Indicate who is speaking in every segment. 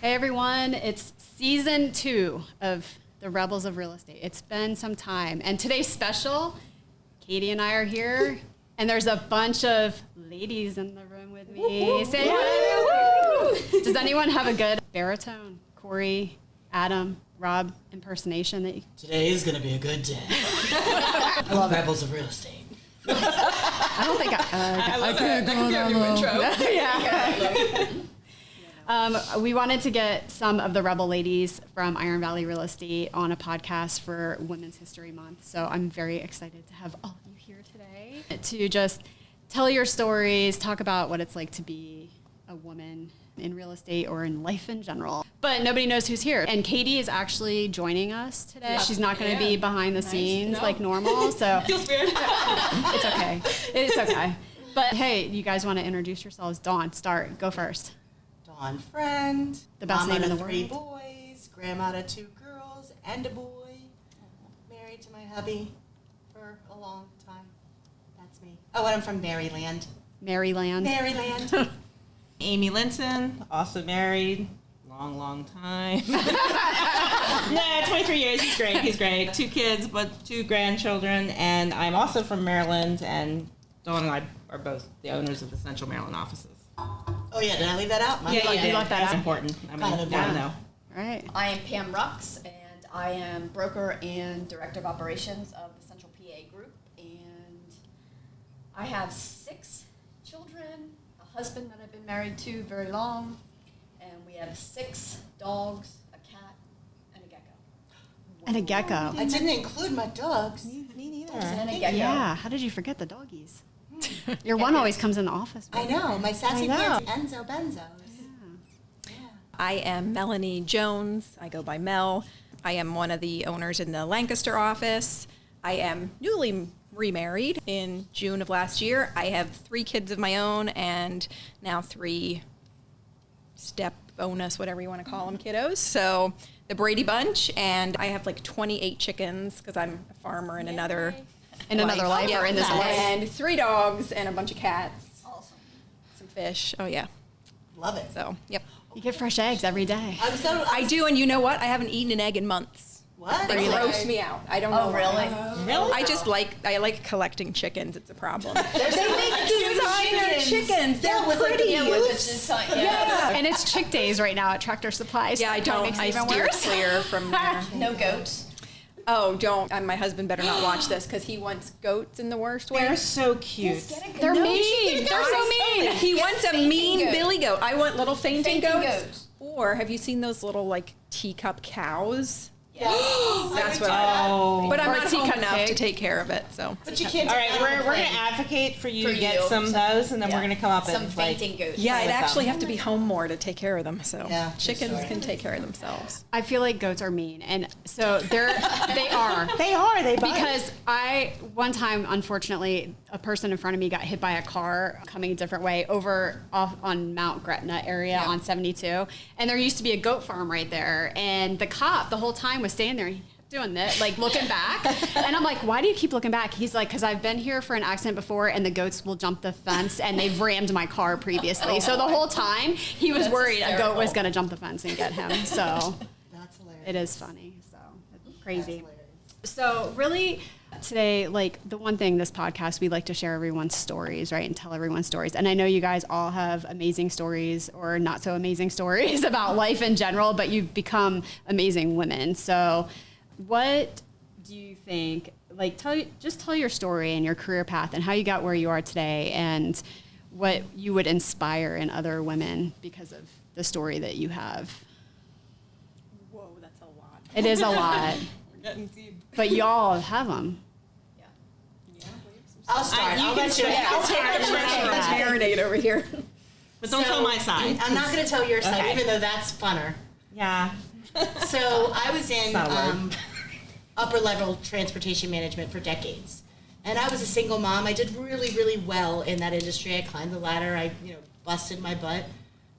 Speaker 1: Hey everyone, it's season 2 of the Rebels of Real Estate. It's been some time, and today's special, Katie and I are here, and there's a bunch of ladies in the room with me. Say hi. Does anyone have a good baritone, Corey, Adam, Rob impersonation?
Speaker 2: Today is going to be a good day. I love Rebels of Real Estate.
Speaker 1: I don't think I can't do
Speaker 3: your intro.
Speaker 1: Yeah. We wanted to get some of the Rebel ladies from Iron Valley Real Estate on a podcast for Women's History Month. So I'm very excited to have all of you here today to just tell your stories, talk about what it's like to be a woman in real estate or in life in general. But nobody knows who's here. And Katie is actually joining us today. Yeah. She's not going to be behind the scenes like normal. So
Speaker 3: Feels weird.
Speaker 1: It's okay. It's okay. But hey, you guys want to introduce yourselves? Dawn, start. Go first.
Speaker 2: Dawn Friend.
Speaker 1: The best
Speaker 2: mama
Speaker 1: name in
Speaker 2: to
Speaker 1: the
Speaker 2: 3
Speaker 1: world.
Speaker 2: boys, grandma to 2 girls and a boy. Married to my hubby for a long time. That's me. Oh, and I'm from Maryland.
Speaker 1: Maryland.
Speaker 2: Maryland.
Speaker 3: Amy Linton, also married, long time. No, 23 years, he's great. 2 kids, but 2 grandchildren, and I'm also from Maryland, and Dawn and I are both the owners of the Central Maryland offices.
Speaker 2: Oh yeah, did I leave that out?
Speaker 1: You left that
Speaker 3: That's
Speaker 1: out.
Speaker 3: important. I
Speaker 2: Kind
Speaker 3: mean,
Speaker 2: of
Speaker 3: yeah,
Speaker 2: important.
Speaker 3: no.
Speaker 1: Right.
Speaker 4: I am Pam Rux, and I am broker and director of operations of the Central PA Group. And I have 6 children, a husband that I've been married to very long, and we have 6 dogs, a cat, and a gecko.
Speaker 1: And a gecko.
Speaker 2: I didn't include my dogs.
Speaker 3: Me neither.
Speaker 4: And a gecko.
Speaker 1: Yeah. How did you forget the doggies? Your one always comes in the office.
Speaker 2: I know, my sassy
Speaker 1: I know.
Speaker 2: kids, Enzo Benzos. Yeah.
Speaker 5: I am Melanie Jones. I go by Mel. I am one of the owners in the Lancaster office. I am newly remarried in June of last year. I have 3 kids of my own and now 3 step bonus, whatever you want to call them, kiddos. So the Brady Bunch, and I have like 28 chickens because I'm a farmer in another life
Speaker 1: or in this life.
Speaker 5: and 3 dogs and a bunch of cats,
Speaker 4: Awesome.
Speaker 5: some fish. Oh yeah.
Speaker 2: Love it.
Speaker 5: So, yep.
Speaker 1: You get fresh eggs every day.
Speaker 5: I do, and you know what? I haven't eaten an egg in months.
Speaker 2: What?
Speaker 5: They gross me out. I don't know.
Speaker 4: Oh,
Speaker 5: why.
Speaker 4: really?
Speaker 3: Really?
Speaker 5: I like collecting chickens. It's a problem.
Speaker 2: They make
Speaker 5: Designer chickens. They're
Speaker 2: Yeah, with like the
Speaker 5: pretty.
Speaker 4: Yeah, with the
Speaker 2: youths.
Speaker 4: design, yeah.
Speaker 1: And it's chick days right now at Tractor Supply. So
Speaker 5: Yeah, I
Speaker 1: that kinda
Speaker 5: don't.
Speaker 1: makes it
Speaker 5: I
Speaker 1: even
Speaker 5: steer
Speaker 1: worse.
Speaker 5: clear from there.
Speaker 4: No goats.
Speaker 5: Oh, don't. My husband better not watch this because he wants goats in the worst way.
Speaker 3: They're so cute.
Speaker 1: They're mean. They're so mean.
Speaker 5: He wants a
Speaker 4: Fainting
Speaker 5: mean
Speaker 4: goat.
Speaker 5: billy goat. I want little fainting
Speaker 4: Fainting
Speaker 5: goats.
Speaker 4: goats.
Speaker 5: Or have you seen those little like teacup cows?
Speaker 4: Yes.
Speaker 5: That's what.
Speaker 3: Oh.
Speaker 5: But I'm
Speaker 1: Or
Speaker 5: not
Speaker 1: teacup
Speaker 5: home enough to
Speaker 1: pig.
Speaker 5: take care of it. So.
Speaker 2: But you can't
Speaker 3: All
Speaker 2: take
Speaker 3: right, we're going to advocate for you
Speaker 4: For
Speaker 3: to get
Speaker 4: you.
Speaker 3: some of those, and then we're going to come up
Speaker 4: Some
Speaker 3: and like.
Speaker 4: fainting goats.
Speaker 5: Yeah, I'd
Speaker 3: with
Speaker 5: actually
Speaker 3: them.
Speaker 5: have to be home more to take care of them. So
Speaker 2: Yeah, for
Speaker 5: chickens
Speaker 2: sure.
Speaker 5: can take care of themselves.
Speaker 1: I feel like goats are mean, and so they are.
Speaker 3: They are. They bite.
Speaker 1: Because one time, unfortunately, a person in front of me got hit by a car coming a different way off on Mount Gretna area on 72. And there used to be a goat farm right there. And the cop the whole time was staying there. He kept doing that, like looking back. And I'm like, why do you keep looking back? He's like, because I've been here for an accident before and the goats will jump the fence and they've rammed my car previously. So the whole time he was
Speaker 4: That's
Speaker 1: worried a goat was
Speaker 4: hysterical.
Speaker 1: going to jump the fence and get him. So
Speaker 2: That's hilarious.
Speaker 1: it is funny. So it's crazy.
Speaker 2: That's hilarious.
Speaker 1: So really today, like the one thing this podcast, we like to share everyone's stories, right? And tell everyone's stories. And I know you guys all have amazing stories or not so amazing stories about life in general, but you've become amazing women. So what do you think, like just tell your story and your career path and how you got where you are today and what you would inspire in other women because of the story that you have.
Speaker 5: Whoa, that's a lot.
Speaker 1: It is a lot,
Speaker 5: We're getting deep.
Speaker 1: but y'all have them.
Speaker 2: I'll start. I'll let you.
Speaker 3: I'll take the first one.
Speaker 5: Marinate over here.
Speaker 3: But don't tell my side.
Speaker 2: I'm not going to tell your side,
Speaker 3: Okay.
Speaker 2: even though that's funner.
Speaker 3: Yeah.
Speaker 2: So I was in
Speaker 3: Not a word.
Speaker 2: upper level transportation management for decades. And I was a single mom. I did really, really well in that industry. I climbed the ladder. I, busted my butt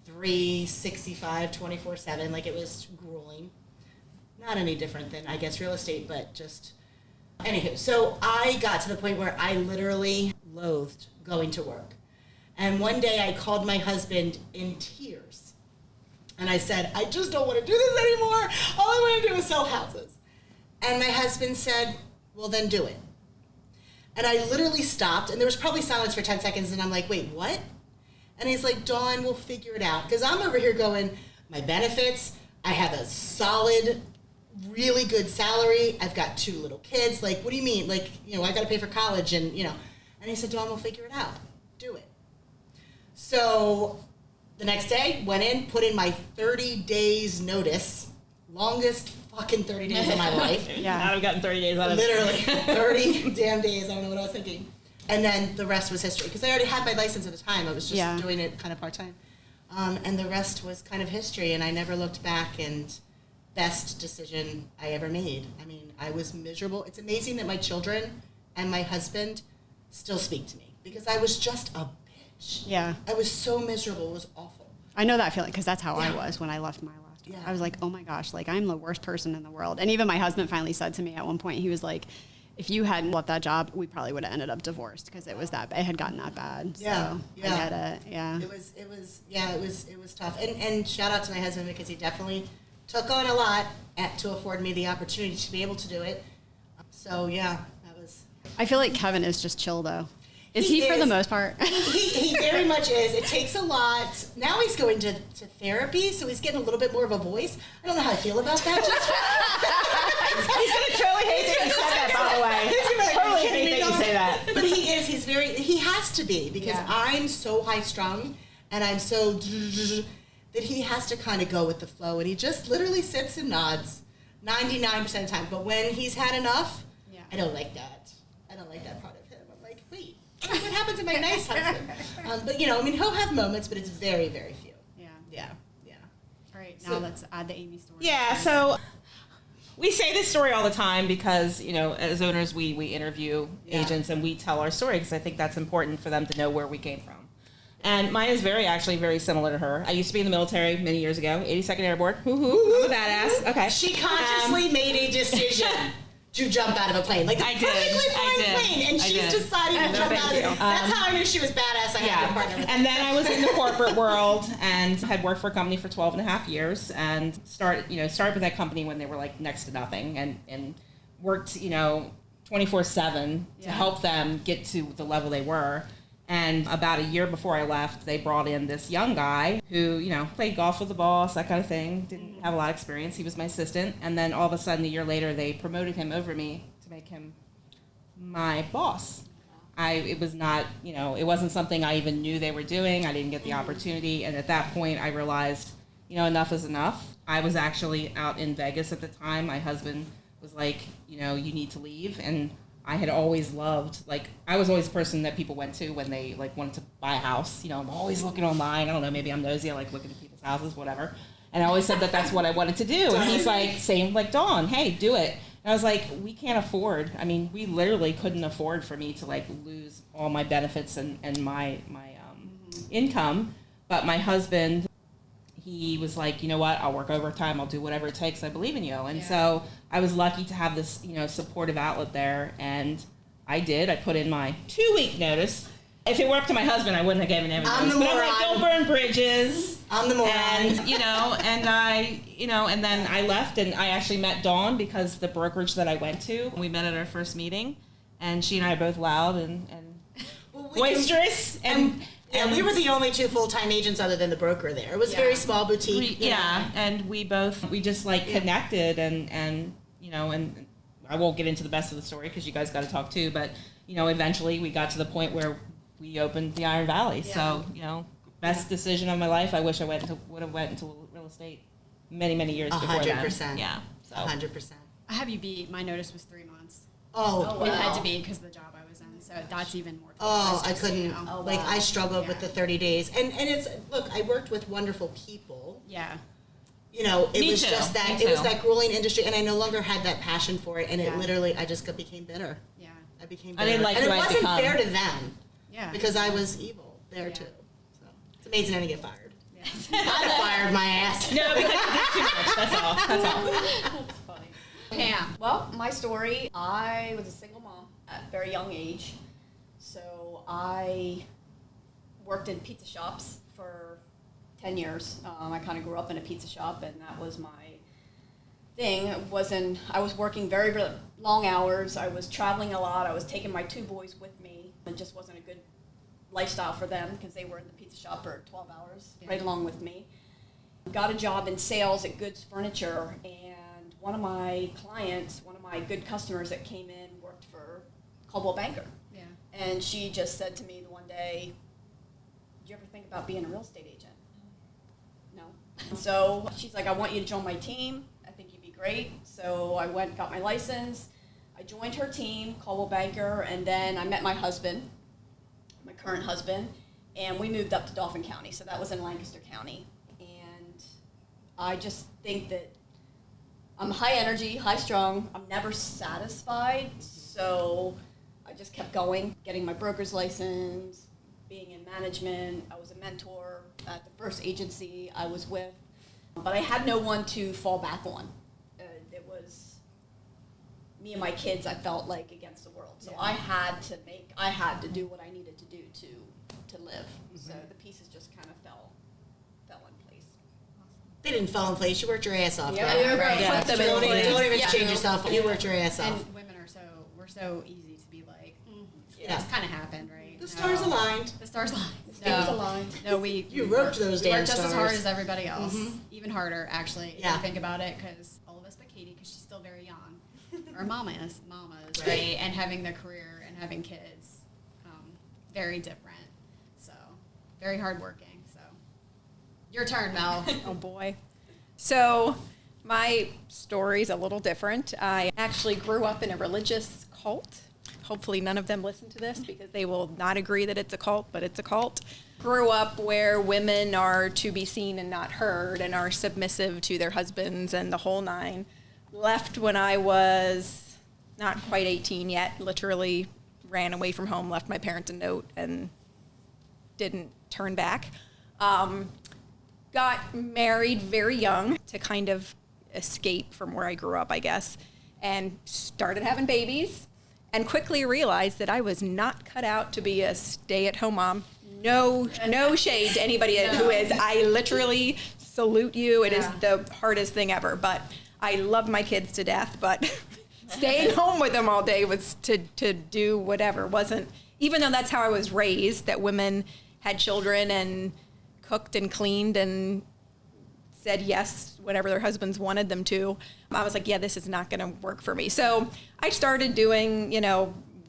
Speaker 2: 365, 24/7. Like it was grueling. Not any different than, I guess, real estate, but just... Anywho, so I got to the point where I literally loathed going to work. And one day I called my husband in tears. And I said, I just don't want to do this anymore. All I want to do is sell houses. And my husband said, well, then do it. And I literally stopped, and there was probably silence for 10 seconds, and I'm like, wait, what? And he's like, Dawn, we'll figure it out. Because I'm over here going, my benefits, I have a solid, really good salary. I've got 2 little kids. Like, what do you mean? Like, I got to pay for college, and, And he said, Dawn, we'll figure it out. Do it. So the next day, went in, put in my 30 days notice. Longest fucking 30 days of my life.
Speaker 3: Yeah. Now I've gotten 30 days out of it.
Speaker 2: Literally 30 damn days. I don't know what I was thinking. And then the rest was history. Because I already had my license at the time. I was just doing it kind of part-time. And the rest was kind of history. And I never looked back. And best decision I ever made. I mean, I was miserable. It's amazing that my children and my husband still speak to me. Because I was just a bitch.
Speaker 1: Yeah.
Speaker 2: I was so miserable. It was awful.
Speaker 1: I know that feeling because that's how I was when I left my last job.
Speaker 2: Yeah.
Speaker 1: I was like, oh my gosh, like I'm the worst person in the world. And even my husband finally said to me at one point, he was like, if you hadn't left that job, we probably would have ended up divorced because it had gotten that bad.
Speaker 2: Yeah.
Speaker 1: So I get it. Yeah.
Speaker 2: It was tough. And shout out to my husband because he definitely took on a lot to afford me the opportunity to be able to do it. So yeah, that was.
Speaker 1: I feel like Kevin is just chill though. Is he for the most part?
Speaker 2: He very much is. It takes a lot. Now he's going to therapy, so he's getting a little bit more of a voice. I don't know how I feel about that.
Speaker 3: He's going to totally hate that you said that, by the way.
Speaker 2: He's going to
Speaker 3: totally hate that you say that.
Speaker 2: But he is. He has to be because I'm so high-strung and I'm so that he has to kind of go with the flow. And he just literally sits and nods 99% of the time. But when he's had enough, I don't like that. I don't like that part of him. I'm like, wait. What happened to my nice husband? But he'll have moments, but it's very, very few. Yeah.
Speaker 1: All right, now let's add the Amy story.
Speaker 3: Yeah, so we say this story all the time because, as owners, we interview agents and we tell our story because I think that's important for them to know where we came from. And mine is actually very similar to her. I used to be in the military many years ago, 82nd Airborne. Woo-hoo, I'm a badass. Okay.
Speaker 2: She consciously made a decision to jump out of a plane. Like,
Speaker 3: I did.
Speaker 2: perfectly fine plane, and she's decided to jump out of it. That's how I knew she was badass. I had a partner with.
Speaker 3: And then I was in the corporate world and had worked for a company for 12 and a half years and started with that company when they were like next to nothing and worked, 24/7 to help them get to the level they were. And about a year before I left, they brought in this young guy who, played golf with the boss, that kind of thing. Didn't have a lot of experience. He was my assistant. And then all of a sudden, a year later, they promoted him over me to make him my boss. It was not, it wasn't something I even knew they were doing. I didn't get the opportunity. And at that point, I realized, enough is enough. I was actually out in Vegas at the time. My husband was like, you need to leave. And I had always loved, I was always the person that people went to when they, wanted to buy a house. I'm always looking online. I don't know, maybe I'm nosy. I like looking at people's houses, whatever. And I always said that that's what I wanted to do. And he's like, same like Dawn, hey, do it. And I was like, we can't afford. I mean, we literally couldn't afford for me to, lose all my benefits and my income. But my husband, he was like, you know what, I'll work overtime, I'll do whatever it takes, I believe in you. And so I was lucky to have this, supportive outlet there, and I did. I put in my 2-week notice. If it were up to my husband, I wouldn't have given him a notice. But I'm like, don't burn bridges.
Speaker 2: I'm the moron.
Speaker 3: And, and then I left, and I actually met Dawn because the brokerage that I went to, we met at our first meeting, and she and I are both loud and boisterous,
Speaker 2: and we were the only 2 full-time agents other than the broker there. It was a very small boutique.
Speaker 3: And we just connected and I won't get into the best of the story because you guys got to talk too, but eventually we got to the point where we opened the Iron Valley. So, best decision of my life. I wish I would have went into real estate many years before that.
Speaker 2: 100%.
Speaker 3: Yeah. So
Speaker 2: 100%.
Speaker 1: I have you beat. My notice was 3 months.
Speaker 2: Oh,
Speaker 1: It had to be because of the job I was in. So that's even more.
Speaker 2: I couldn't. I struggled with the 30 days. And it's, look, I worked with wonderful people.
Speaker 1: Yeah.
Speaker 2: It
Speaker 3: Me
Speaker 2: was
Speaker 3: too.
Speaker 2: just that,
Speaker 3: Me
Speaker 2: it was
Speaker 3: too.
Speaker 2: that grueling industry, and I no longer had that passion for it, and it literally, I just became bitter.
Speaker 1: Yeah.
Speaker 2: I became
Speaker 3: I
Speaker 2: bitter.
Speaker 3: didn't like
Speaker 2: and
Speaker 3: who
Speaker 2: it
Speaker 3: I'd
Speaker 2: wasn't
Speaker 3: become.
Speaker 2: fair to them.
Speaker 1: Yeah.
Speaker 2: Because I was evil there too. So it's amazing I didn't get fired.
Speaker 1: Yeah.
Speaker 2: I fired my ass.
Speaker 3: No, because you did too much. That's all.
Speaker 4: That's funny. Pam. Well, my story, I was a single mom at a very young age. So I worked in pizza shops for 10 years. I kind of grew up in a pizza shop, and that was my thing. I was working very, very long hours. I was traveling a lot. I was taking my 2 boys with me. It just wasn't a good lifestyle for them because they were in the pizza shop for 12 hours, right along with me. Got a job in sales at Goods Furniture, and one of my clients, one of my good customers that came in, worked for Coldwell Banker.
Speaker 1: Yeah.
Speaker 4: And she just said to me the one day, "Did you ever think about being a real estate agent?" No. So she's like, "I want you to join my team. I think you'd be great." So I went, got my license. I joined her team, Coldwell Banker, and then I met my husband, my current husband, and we moved up to Dauphin County. So that was in Lancaster County. And I just think that I'm high energy, high strung. I'm never satisfied. So I just kept going, getting my broker's license, being in management. I was a mentor at the first agency I was with. But I had no one to fall back on. It was me and my kids, I felt like, against the world. So I had to do what I needed to do to live. So the pieces just kind of fell in place.
Speaker 2: They didn't fall in place. You worked your ass off.
Speaker 4: Yeah,
Speaker 2: girl.
Speaker 4: you're right.
Speaker 2: Yeah.
Speaker 4: Put them in place.
Speaker 2: Don't even
Speaker 4: Yeah.
Speaker 2: change yourself. You worked your ass off.
Speaker 1: And women we're so easy to be like,
Speaker 2: Yeah.
Speaker 1: this kind of happened, right?
Speaker 2: The stars aligned.
Speaker 1: The stars aligned.
Speaker 4: Stars aligned.
Speaker 1: No, we
Speaker 2: You roped those
Speaker 1: we
Speaker 2: damn
Speaker 1: worked just as
Speaker 2: stars.
Speaker 1: hard as everybody else. Even harder, actually, if
Speaker 2: Yeah.
Speaker 1: you think about it, because all of us but Katie, because she's still very young. Our mamas,
Speaker 2: Right.
Speaker 1: right? And having the career and having kids, very different. So, very hardworking. So, your turn, Mel.
Speaker 5: Oh boy. So my story's a little different. I actually grew up in a religious cult. Hopefully none of them listen to this because they will not agree that it's a cult, but it's a cult. Grew up where women are to be seen and not heard and are submissive to their husbands and the whole nine. Left when I was not quite 18 yet, literally ran away from home, left my parents a note, and didn't turn back. Got married very young to kind of escape from where I grew up, I guess, and started having babies and quickly realized that I was not cut out to be a stay-at-home mom. No shade to anybody who is. I literally salute you. It is the hardest thing ever, but I love my kids to death, but staying home with them all day was to do whatever. Wasn't, even though that's how I was raised, that women had children and cooked and cleaned and said yes whenever their husbands wanted them to. I was like, yeah, this is not going to work for me. So I started doing,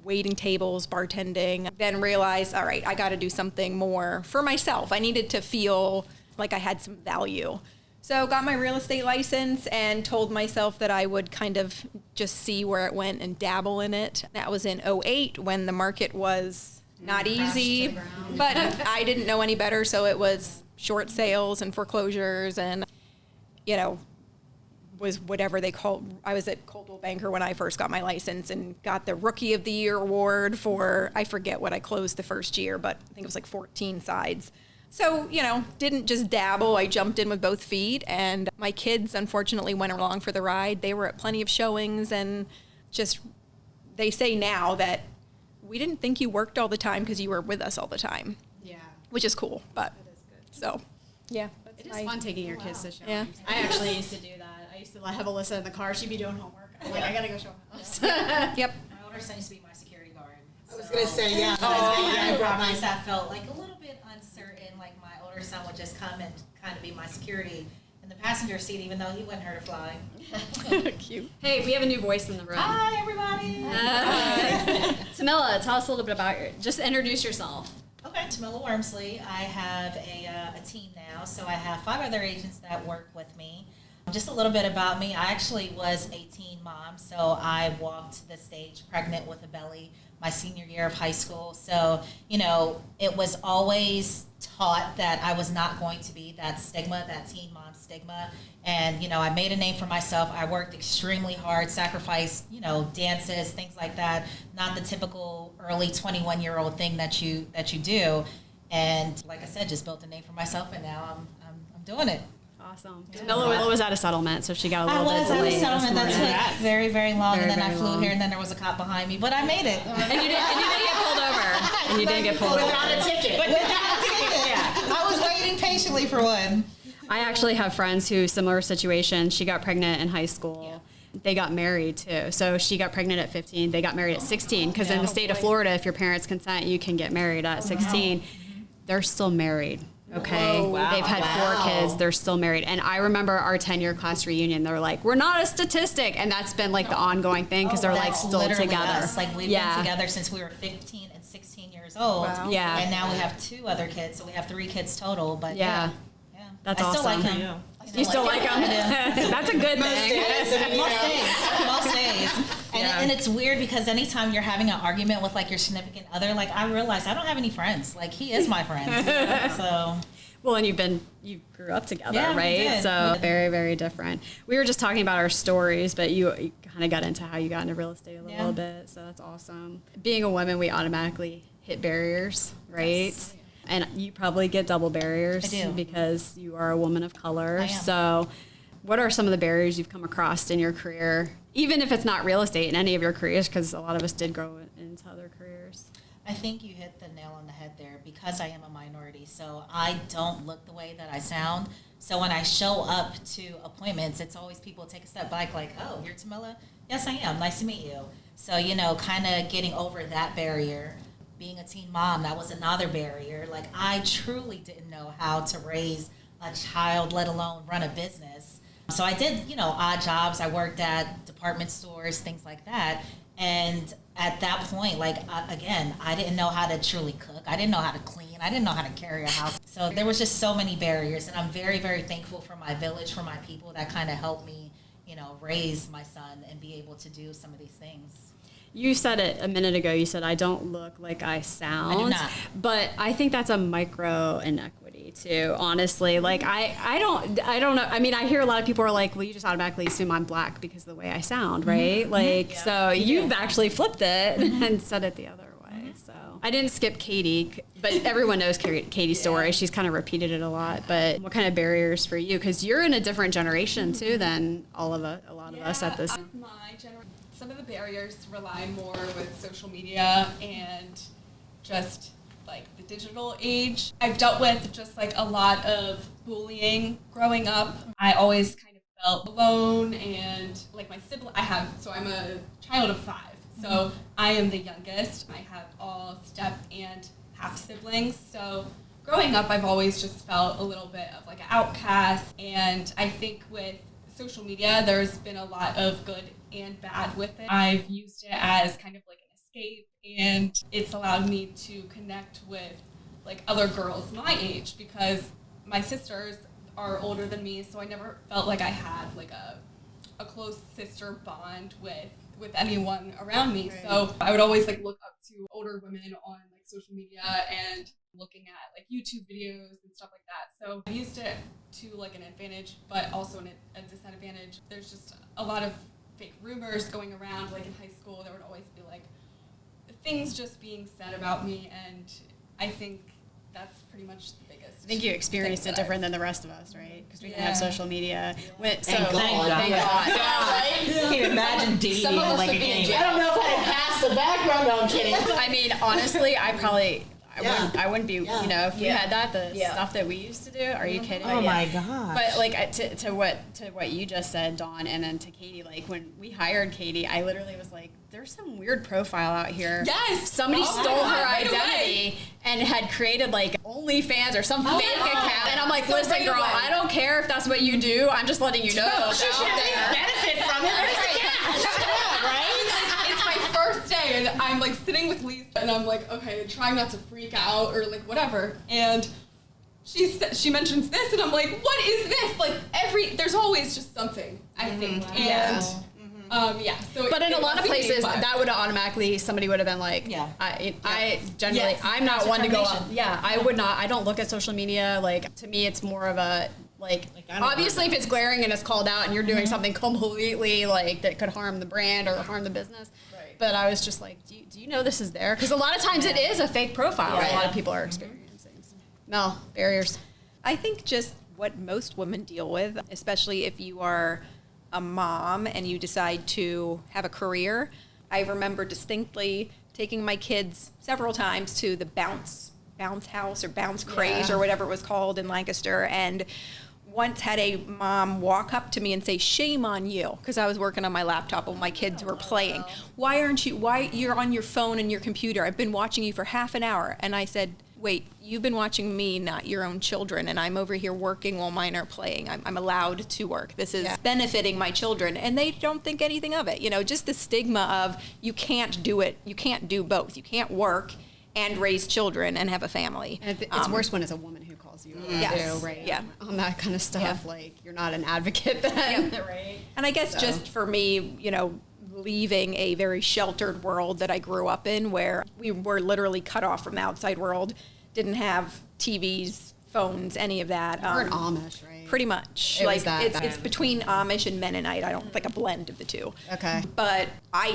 Speaker 5: waiting tables, bartending, then realized, all right, I got to do something more for myself. I needed to feel like I had some value. So got my real estate license and told myself that I would kind of just see where it went and dabble in it. That was in 2008 when the market was not easy, but I didn't know any better, so it was short sales and foreclosures and, was whatever they called. I was at Coldwell Banker when I first got my license and got the Rookie of the Year award for, I forget what I closed the first year, but I think it was like 14 sides. So, didn't just dabble. I jumped in with both feet, and my kids unfortunately went along for the ride. They were at plenty of showings, and just, they say now that we didn't think you worked all the time because you were with us all the time.
Speaker 1: Yeah.
Speaker 5: Which is cool, but
Speaker 1: That is good.
Speaker 5: so, yeah.
Speaker 1: It is fun taking your kids to shows.
Speaker 5: Yeah.
Speaker 1: I actually used to do that. I used to have Alyssa in the car. She'd be doing homework. I'm like, I gotta go show house.
Speaker 5: Yep.
Speaker 6: My older son used to be my security guard.
Speaker 2: I was gonna say, yeah.
Speaker 6: I promise I felt like a little bit uncertain. Like my older son would just come and kind of be my security in the passenger seat, even though he wouldn't hurt a fly.
Speaker 5: Cute.
Speaker 1: Hey, we have a new voice in the room.
Speaker 6: Hi, everybody.
Speaker 1: Tamila, tell us a little bit about just introduce yourself.
Speaker 6: Okay, Tamila Wormsley. I have a team now, so I have 5 other agents that work with me. Just a little bit about me. I actually was a teen mom, so I walked the stage pregnant with a belly my senior year of high school. So, it was always taught that I was not going to be that stigma, that teen mom stigma. And, I made a name for myself. I worked extremely hard, sacrificed, dances, things like that. Not the typical early 21-year-old thing that you do. And like I said, just built a name for myself, and now I'm doing it.
Speaker 1: Awesome. Tamila was at a settlement, so she got a little bit
Speaker 6: I was
Speaker 1: delayed.
Speaker 6: at a settlement that took very, very long,
Speaker 1: Very,
Speaker 6: and then I
Speaker 1: very
Speaker 6: flew
Speaker 1: long.
Speaker 6: here, and then there was a cop behind me, but I made it.
Speaker 1: And you didn't get pulled over. And you didn't get pulled over.
Speaker 2: Without a ticket.
Speaker 6: Yeah. I was waiting waiting patiently for one.
Speaker 1: I actually have friends who, similar situation, she got pregnant in high school. They got married too. So she got pregnant at 15. They got married at 16 because in the state of Florida, if your parents consent, you can get married at 16. They're still married. Okay.
Speaker 3: Oh, wow.
Speaker 1: They've had 4 kids. They're still married. And I remember our 10-year class reunion. They're like, we're not a statistic. And that's been like the ongoing thing because they're like
Speaker 6: That's
Speaker 1: still
Speaker 6: literally
Speaker 1: together.
Speaker 6: us. Like we've been together since we were 15 and 16 years old.
Speaker 5: Wow.
Speaker 1: Yeah.
Speaker 6: And now we have 2 other kids, so we have 3 kids total. But
Speaker 1: Yeah. That's
Speaker 6: I still
Speaker 1: awesome.
Speaker 6: like him.
Speaker 1: You still like them? That's a good thing.
Speaker 6: Most days. And it's weird because anytime you're having an argument with like your significant other, like I realize I don't have any friends. Like he is my friend. So
Speaker 1: Well, and you grew up together,
Speaker 6: Yeah, we
Speaker 1: right?
Speaker 6: did.
Speaker 1: So very, very different. We were just talking about our stories, but you kind of got into how you got into real estate a little bit. So that's awesome. Being a woman, we automatically hit barriers, right? Yes. And you probably get double barriers
Speaker 6: I do.
Speaker 1: because you are a woman of color.
Speaker 6: I am.
Speaker 1: So what are some of the barriers you've come across in your career, even if it's not real estate in any of your careers, because a lot of us did grow into other careers?
Speaker 6: I think you hit the nail on the head there because I am a minority. So I don't look the way that I sound. So when I show up to appointments, it's always people take a step back like, oh, you're Tamila? Yes, I am. Nice to meet you. So, kind of getting over that barrier. Being a teen mom, that was another barrier. Like I truly didn't know how to raise a child, let alone run a business. So I did, odd jobs. I worked at department stores, things like that. And at that point, again, I didn't know how to truly cook. I didn't know how to clean. I didn't know how to carry a house. So there was just so many barriers. And I'm very, very thankful for my village, for my people that kind of helped me, raise my son and be able to do some of these things.
Speaker 1: You said it a minute ago. You said, I don't look like I sound.
Speaker 6: I do not.
Speaker 1: But I think that's a micro inequity too, honestly. Like I don't know. I mean, I hear a lot of people are like, well, you just automatically assume I'm black because of the way I sound, right? Like, so you've actually flipped it and said it the other way. So I didn't skip Katie, but everyone knows Katie's story. She's kind of repeated it a lot. But what kind of barriers for you? Because you're in a different generation too than a lot of us at this.
Speaker 7: My generation. Some of the barriers rely more with social media and just like the digital age. I've dealt with just like a lot of bullying growing up. I always kind of felt alone and like my sibling, I'm a child of 5. So I am the youngest. I have all step and half siblings. So growing up, I've always just felt a little bit of like an outcast. And I think with social media, there's been a lot of good and bad with it. I've used it as kind of like an escape, and it's allowed me to connect with like other girls my age because my sisters are older than me, so I never felt like I had like a close sister bond with anyone around me. Right. So I would always like look up to older women on like social media and looking at like YouTube videos and stuff like that. So I used it to like an advantage, but also a disadvantage. There's just a lot of fake rumors going around. Like in high school, there would always be like things just being said about me, and I think that's pretty much the biggest.
Speaker 1: I think you experienced it different than the rest of us, right? Because we didn't have social media.
Speaker 2: Thank God.
Speaker 3: You can imagine dating like a game.
Speaker 2: I don't know if I had passed the background. No, I'm kidding.
Speaker 1: I mean, honestly, I wouldn't be, if we had the stuff that we used to do. Are you kidding?
Speaker 3: Oh my God.
Speaker 1: But like to what you just said, Dawn, and then to Katie, like when we hired Katie, I literally was like, there's some weird profile out here.
Speaker 7: Yes.
Speaker 1: Somebody stole her identity and had created like OnlyFans or some fake account. And I'm like, listen, girl, I don't care if that's what you do. I'm just letting you know.
Speaker 2: She should benefit from it.
Speaker 7: It's my first day, and I'm like sitting with Lisa, and I'm like, okay, trying not to freak out or like whatever. And she mentions this, and I'm like, what is this? Like there's always just something, I think. And so
Speaker 1: but in a lot of places, that would automatically, somebody would have been like, I generally, I'm not one to go up. Yeah, I would not. I don't look at social media. Like, to me, it's more of a, obviously if it's glaring and it's called out and you're doing something completely like that could harm the brand or harm the business. Right. But I was just like, do you know this is there? Because a lot of times it is a fake profile. A lot of people are experiencing. Mel, barriers.
Speaker 5: I think just what most women deal with, especially if you are a mom and you decide to have a career. I remember distinctly taking my kids several times to the bounce bounce house or bounce craze or whatever it was called in Lancaster, and once had a mom walk up to me and say, "Shame on you," because I was working on my laptop while my kids were playing. Why you're on your phone and your computer? I've been watching you for half an hour. And I said, wait, you've been watching me, not your own children, and I'm over here working while mine are playing. I'm allowed to work. This is benefiting my children, and they don't think anything of it. You know, just the stigma of you can't do it. You can't do both. You can't work and raise children and have a family.
Speaker 1: And it's worse when it's a woman who calls you out too, right?
Speaker 5: Yeah.
Speaker 1: On that kind of stuff, like you're not an advocate then.
Speaker 4: Right.
Speaker 5: And I guess just for me, you know, leaving a very sheltered world that I grew up in, where we were literally cut off from the outside world, didn't have TVs, phones, any of that.
Speaker 1: We're an Amish, right?
Speaker 5: Pretty much.
Speaker 1: It
Speaker 5: like
Speaker 1: was that
Speaker 5: it's
Speaker 1: bad.
Speaker 5: between Amish and Mennonite. I don't like a blend of the two.
Speaker 1: Okay.
Speaker 5: But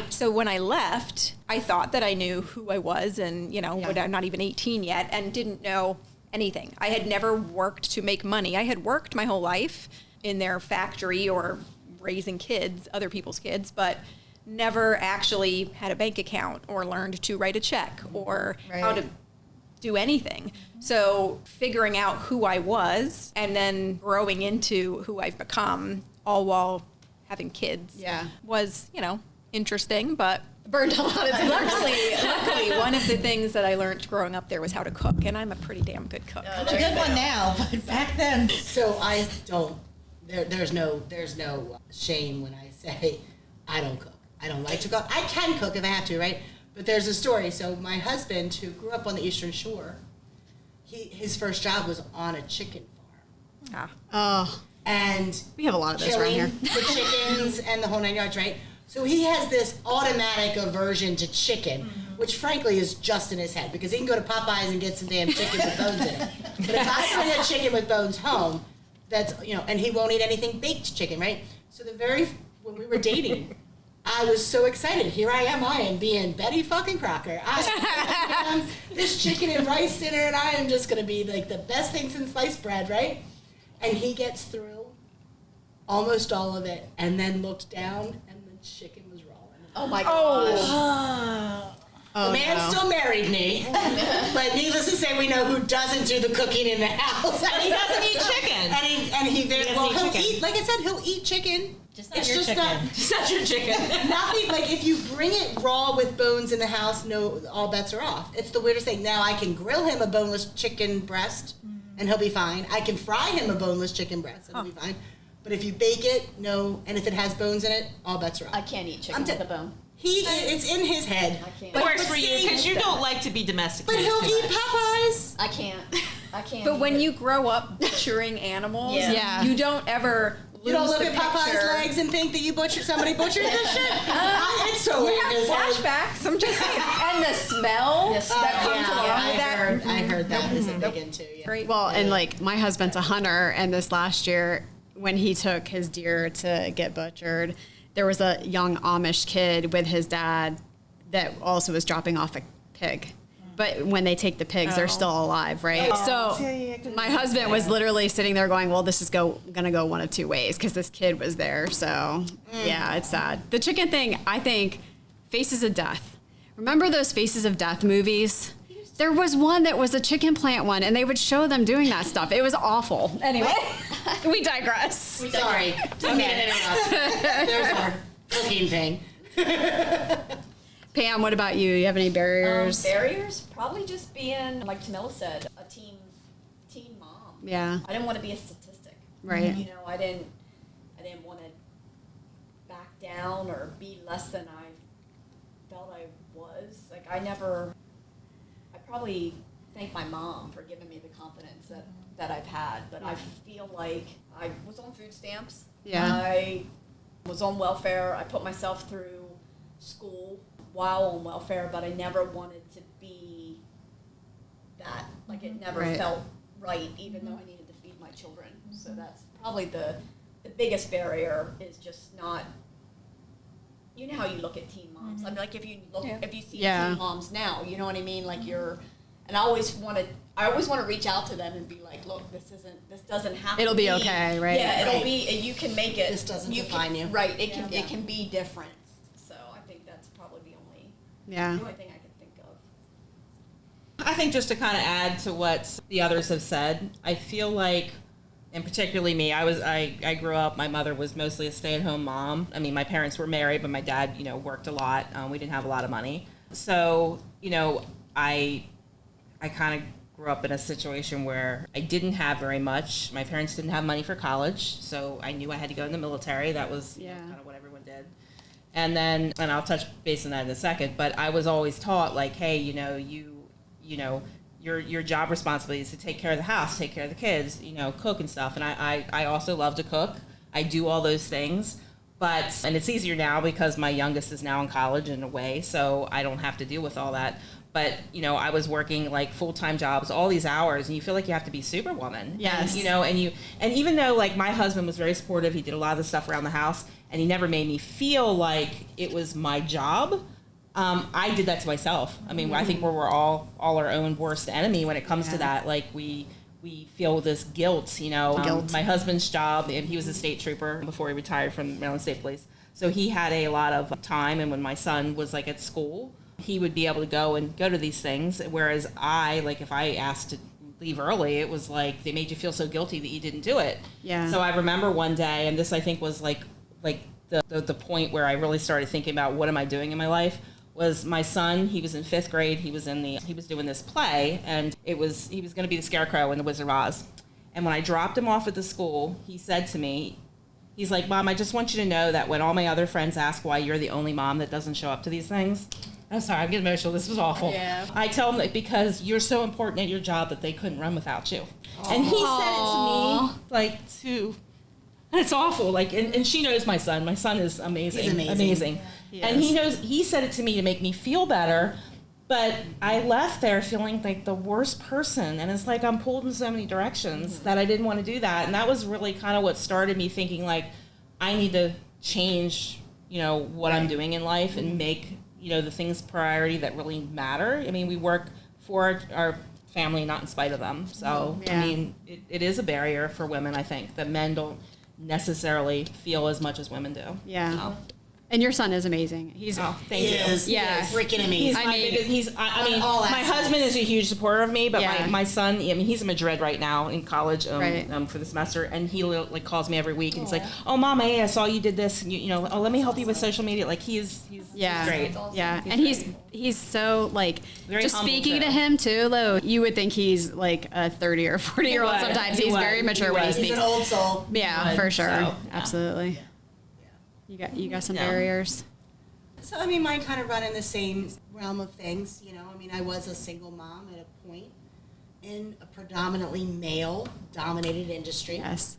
Speaker 5: so when I left, I thought that I knew who I was, and when I'm not even 18 yet, and didn't know anything. I had never worked to make money. I had worked my whole life in their factory or raising kids, other people's kids, but never actually had a bank account or learned to write a check or how to do anything. So figuring out who I was and then growing into who I've become, all while having kids, was, interesting, but
Speaker 1: Burned a lot of time.
Speaker 5: luckily, one of the things that I learned growing up there was how to cook, and I'm a pretty damn good cook.
Speaker 6: I'm a good one now, but back then.
Speaker 2: So I don't. There's no shame when I say I don't cook. I don't like to cook. I can cook if I have to, right? But there's a story. So my husband, who grew up on the Eastern Shore, his first job was on a chicken farm.
Speaker 1: Oh,
Speaker 2: And
Speaker 1: we have a lot of this around
Speaker 2: killing
Speaker 1: here.
Speaker 2: the chickens and the whole 9 yards, right? So he has this automatic aversion to chicken, which frankly is just in his head, because he can go to Popeyes and get some damn chicken with bones in it. But if I bring a chicken with bones home, that's, and he won't eat anything baked chicken, right? So when we were dating, I was so excited. Here I am being Betty fucking Crocker. I am this chicken and rice dinner, and I am just going to be like the best thing since sliced bread, right? And he gets through almost all of it, and then looked down, and the chicken was raw.
Speaker 4: Oh my gosh.
Speaker 2: The man still married me, but needless to say, we know who doesn't do the cooking in the house.
Speaker 3: He doesn't eat chicken.
Speaker 2: And he very
Speaker 3: doesn't
Speaker 2: well
Speaker 3: eat
Speaker 2: he'll
Speaker 3: chicken.
Speaker 2: eat. Like I said, he'll eat chicken.
Speaker 6: Just not
Speaker 2: It's
Speaker 6: your
Speaker 2: just
Speaker 6: chicken.
Speaker 3: It's not your chicken.
Speaker 2: Nothing like if you bring it raw with bones in the house, no, all bets are off. It's the weirdest thing. Now I can grill him a boneless chicken breast, and he'll be fine. I can fry him a boneless chicken breast, and he'll be fine. But if you bake it, no, and if it has bones in it, all bets are off.
Speaker 4: I can't eat chicken with a bone.
Speaker 2: It's in his head.
Speaker 4: I can't.
Speaker 3: It works for you because you don't like to be
Speaker 2: But
Speaker 3: domesticated.
Speaker 2: he'll
Speaker 3: too
Speaker 2: eat
Speaker 3: much.
Speaker 2: Popeyes.
Speaker 4: I can't.
Speaker 5: But
Speaker 4: eat
Speaker 5: when
Speaker 4: it.
Speaker 5: you grow up butchering animals,
Speaker 1: Yeah.
Speaker 5: you don't ever lose
Speaker 2: You don't look
Speaker 5: the
Speaker 2: at Popeye's
Speaker 5: picture.
Speaker 2: legs and think that somebody butchered this shit. It's so
Speaker 5: You
Speaker 2: weird.
Speaker 5: have
Speaker 2: His head.
Speaker 5: flashbacks. I'm just saying, and the smell
Speaker 4: Yes.
Speaker 5: that comes along with that.
Speaker 2: I heard that is a big one too. Yeah.
Speaker 5: Great.
Speaker 1: Well, and like my husband's a hunter, and this last year when he took his deer to get butchered, there was a young Amish kid with his dad that also was dropping off a pig. But when they take the pigs, they're still alive, right? So my husband was literally sitting there going, well, this is gonna go one of two ways, because this kid was there. So yeah, it's sad. The chicken thing, I think, Faces of Death. Remember those Faces of Death movies? There was one that was a chicken plant one, and they would show them doing that stuff. It was awful. Anyway, we digress.
Speaker 2: Sorry. Didn't mean to interrupt. There's our cooking thing.
Speaker 1: Pam, what about you? You have any barriers?
Speaker 4: Barriers? Probably just being, like Tamila said, a teen mom.
Speaker 1: Yeah.
Speaker 4: I didn't want to be a statistic.
Speaker 1: Right.
Speaker 4: You know, I didn't want to back down or be less than I felt I was. Like I probably thank my mom for giving me the confidence that I've had, but I feel like I was on food stamps.
Speaker 1: Yeah.
Speaker 4: I was on welfare. I put myself through school while on welfare, but I never wanted to be that. Like it never
Speaker 1: Right.
Speaker 4: felt right, even though I needed to feed my children. So that's probably the biggest barrier is just not. You know how you look at teen moms. I mean, like if you see teen moms now, you know what I mean. Like and I always want to reach out to them and be like, look, this doesn't have.
Speaker 1: It'll
Speaker 4: to
Speaker 1: be okay, right?
Speaker 4: Yeah, it'll
Speaker 2: Right.
Speaker 4: be. You can make it.
Speaker 2: This doesn't
Speaker 4: you
Speaker 2: define
Speaker 4: can,
Speaker 2: you.
Speaker 4: Right. It can be different. So I think that's probably the only
Speaker 1: Yeah.
Speaker 4: thing I can think
Speaker 3: I think just to kind of add to what the others have said, I feel like, and particularly me, I grew up, my mother was mostly a stay-at-home mom. I mean, my parents were married, but my dad, worked a lot. We didn't have a lot of money. So, I kind of grew up in a situation where I didn't have very much. My parents didn't have money for college, so I knew I had to go in the military. That was kind of what everyone did. And then, and I'll touch base on that in a second, but I was always taught, like, hey, your job responsibility is to take care of the house, take care of the kids, cook and stuff. And I also love to cook. I do all those things. And it's easier now because my youngest is now in college in a way, so I don't have to deal with all that. But, I was working like full-time jobs, all these hours, and you feel like you have to be superwoman.
Speaker 1: Yes.
Speaker 3: And even though like my husband was very supportive, he did a lot of the stuff around the house, and he never made me feel like it was my job. I did that to myself. I mean, I think we're all our own worst enemy when it comes to that. Like we feel this guilt, my husband's job, and he was a state trooper before he retired from Maryland State Police. So he had a lot of time, and when my son was like at school, he would be able to go to these things. Whereas if I asked to leave early, it was like they made you feel so guilty that you didn't do it. Yeah. So I remember one day, and this I think was like the point where I really started thinking about what am I doing in my life. Was my son, he was in 5th grade, he was doing this play, and he was going to be the Scarecrow in The Wizard of Oz. And when I dropped him off at the school, he said to me, he's like, Mom, I just want you to know that when all my other friends ask why you're the only mom that doesn't show up to these things, I'm sorry, I'm getting emotional, this was awful. Yeah. I tell them that because you're so important at your job that they couldn't run without you. Aww. And he said it to me, and it's awful, and she knows my son. My son is amazing. He's amazing. Yeah. And he said it to me to make me feel better, but I left there feeling like the worst person, and it's like I'm pulled in so many directions that I didn't want to do that, and that was really kind of what started me thinking like I need to change, what I'm doing in life and make, the things priority that really matter. I mean, we work for our family, not in spite of them. So, I mean, it is a barrier for women, I think, that men don't necessarily feel as much as women do. Yeah. So.
Speaker 1: And your son is amazing. He's
Speaker 2: thank you. He is freaking amazing.
Speaker 3: My husband is a huge supporter of me, but my son, he's in Madrid right now in college for the semester, and he calls me every week and he's like, "Oh, Mom, hey, I saw you did this, and let me help you with social media." Like he's great.
Speaker 1: Awesome. Yeah, and he's so very just speaking to him too. Though you would think he's like a 30 or 40-year-old. Sometimes he's very mature when he speaks.
Speaker 2: He's an old soul.
Speaker 1: Yeah, for sure, absolutely. You got some barriers?
Speaker 2: So, mine kind of run in the same realm of things, I was a single mom at a point in a predominantly male-dominated industry.
Speaker 1: Yes.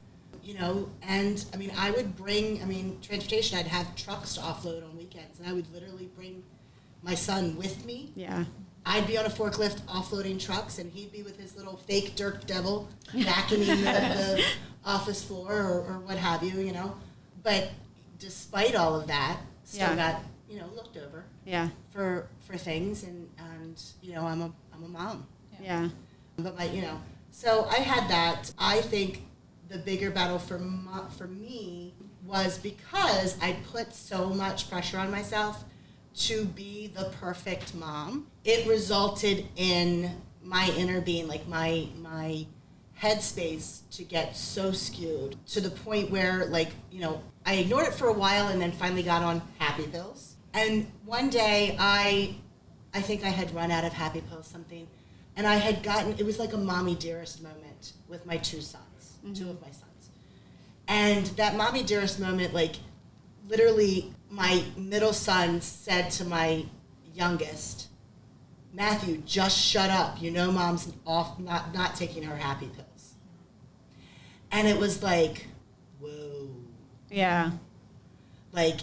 Speaker 2: And, I would bring, transportation, I'd have trucks to offload on weekends, and I would literally bring my son with me.
Speaker 1: Yeah.
Speaker 2: I'd be on a forklift offloading trucks, and he'd be with his little fake dirt devil vacuuming the office floor or what have you, But despite all of that, still got looked over. Yeah. For things, and I'm a mom.
Speaker 1: Yeah.
Speaker 2: But so I had that. I think the bigger battle for me was because I put so much pressure on myself to be the perfect mom. It resulted in my inner being, my headspace to get so skewed to the point where I ignored it for a while and then finally got on happy pills. And one day I think I had run out of happy pills something, and I had it was like a mommy dearest moment with my two sons, two of my sons. And that mommy dearest moment, literally my middle son said to my youngest, Matthew, just shut up. Mom's off, not taking her happy pills. And it was like, whoa.
Speaker 1: Yeah.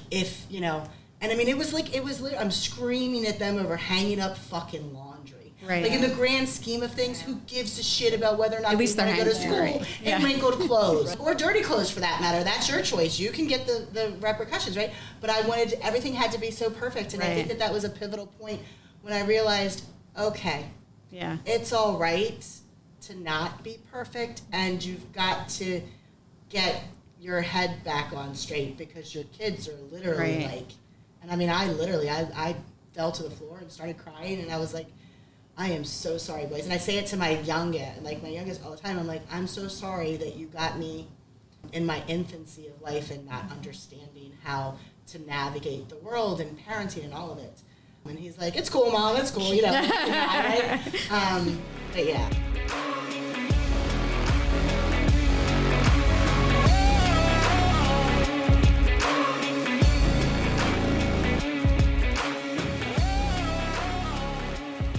Speaker 2: If, and it was literally, I'm screaming at them over hanging up fucking laundry.
Speaker 1: Right.
Speaker 2: In the grand scheme of things, who gives a shit about whether or not they want to go to school in wrinkled clothes or dirty clothes for that matter? That's your choice. You can get the repercussions, right? But everything had to be so perfect. And I think that was a pivotal point when I realized, okay, it's all right to not be perfect, and you've got to get your head back on straight because your kids are literally and I fell to the floor and started crying, and I was like, I am so sorry, boys. And I say it to my youngest all the time. I'm like, I'm so sorry that you got me in my infancy of life and not understanding how to navigate the world and parenting and all of it. And he's like, it's cool, Mom, it's cool, right? But yeah.